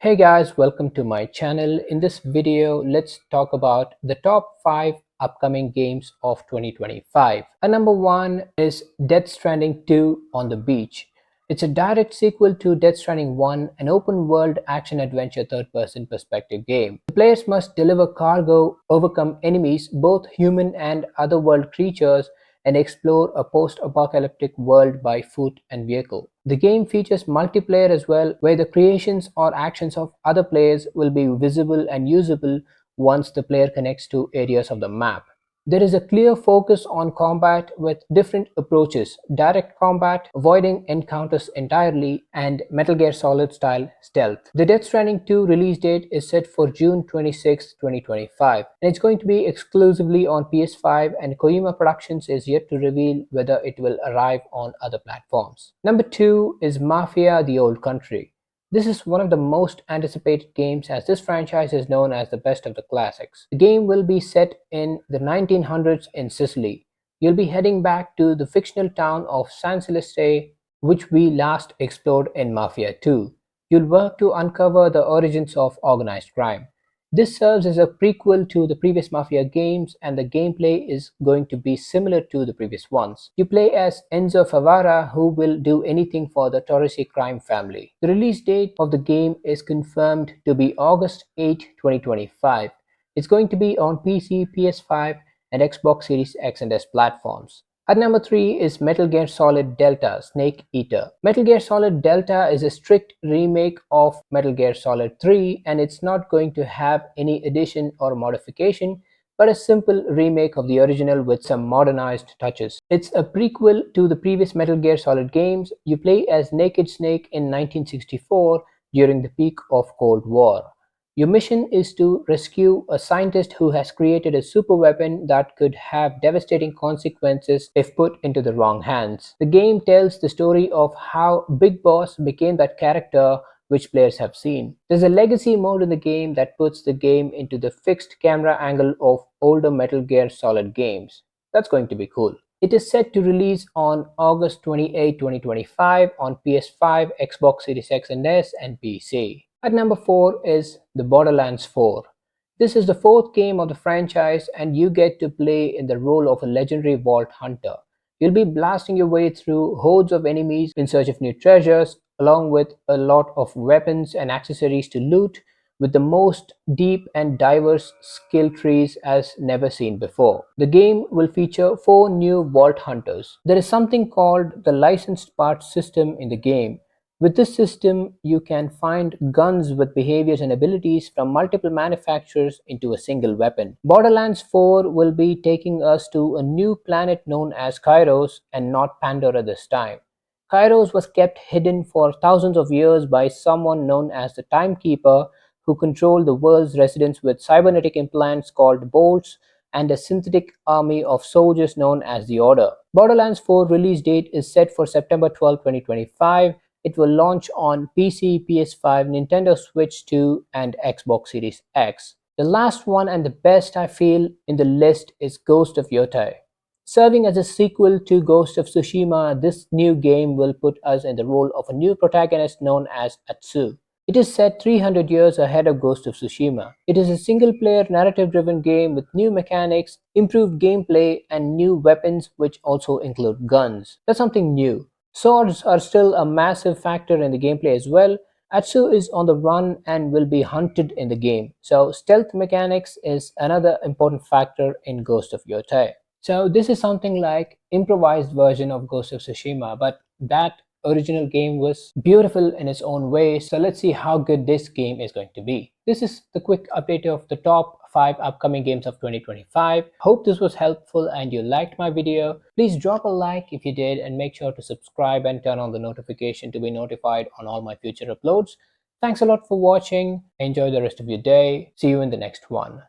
Hey guys, welcome to my channel. In this video, let's talk about the top 5 upcoming games of 2025. And number 1 is Death Stranding 2 on the Beach. It's a direct sequel to Death Stranding 1, an open world action adventure third person perspective game. The players must deliver cargo, overcome enemies, both human and otherworld creatures, and explore a post-apocalyptic world by foot and vehicle. The game features multiplayer as well, where the creations or actions of other players will be visible and usable once the player connects to areas of the map. There is a clear focus on combat with different approaches: direct combat, avoiding encounters entirely, and Metal Gear Solid style stealth. The Death Stranding 2 release date is set for June 26, 2025, and it's going to be exclusively on PS5, and Kojima Productions is yet to reveal whether it will arrive on other platforms. Number 2 is Mafia: The Old Country. This is one of the most anticipated games, as this franchise is known as the best of the classics. The game will be set in the 1900s in Sicily. You'll be heading back to the fictional town of San Celeste, which we last explored in Mafia 2. You'll work to uncover the origins of organized crime. This serves as a prequel to the previous Mafia games, and the gameplay is going to be similar to the previous ones. You play as Enzo Favara, who will do anything for the Torresi crime family. The release date of the game is confirmed to be August 8, 2025. It's going to be on PC, PS5, and Xbox Series X and S platforms. At number 3 is Metal Gear Solid Delta Snake Eater. Metal Gear Solid Delta is a strict remake of Metal Gear Solid 3, and it's not going to have any addition or modification, but a simple remake of the original with some modernized touches. It's a prequel to the previous Metal Gear Solid games. You play as Naked Snake in 1964 during the peak of Cold War. Your mission is to rescue a scientist who has created a super weapon that could have devastating consequences if put into the wrong hands. The game tells the story of how Big Boss became that character which players have seen. There's a legacy mode in the game that puts the game into the fixed camera angle of older Metal Gear Solid games. That's going to be cool. It is set to release on August 28, 2025 on PS5, Xbox Series X and S, and PC. At number 4 is the Borderlands 4. This is the fourth game of the franchise, and you get to play in the role of a legendary vault hunter. You'll be blasting your way through hordes of enemies in search of new treasures, along with a lot of weapons and accessories to loot, with the most deep and diverse skill trees as never seen before. The game will feature 4 new vault hunters. There is something called the licensed parts system in the game. With this system, you can find guns with behaviors and abilities from multiple manufacturers into a single weapon. Borderlands 4 will be taking us to a new planet known as Kairos, and not Pandora this time. Kairos was kept hidden for thousands of years by someone known as the Timekeeper, who controlled the world's residents with cybernetic implants called bolts and a synthetic army of soldiers known as the Order. Borderlands 4 release date is set for September 12, 2025. It will launch on PC, PS5, Nintendo Switch 2, and Xbox Series X. The last one, and the best I feel in the list, is Ghost of Yotei. Serving as a sequel to Ghost of Tsushima, this new game will put us in the role of a new protagonist known as Atsu. It is set 300 years ahead of Ghost of Tsushima. It is a single-player, narrative-driven game with new mechanics, improved gameplay, and new weapons, which also include guns. That's something new. Swords are still a massive factor in the gameplay as well. Atsu is on the run and will be hunted in the game, so stealth mechanics is another important factor in Ghost of Yotei. So this is something like improvised version of Ghost of Tsushima, but that original game was beautiful in its own way. So let's see how good this game is going to be. This is the quick update of the top 5 upcoming games of 2025. Hope this was helpful and you liked my video. Please drop a like if you did, and make sure to subscribe and turn on the notification to be notified on all my future uploads. Thanks a lot for watching. Enjoy the rest of your day. See you in the next one.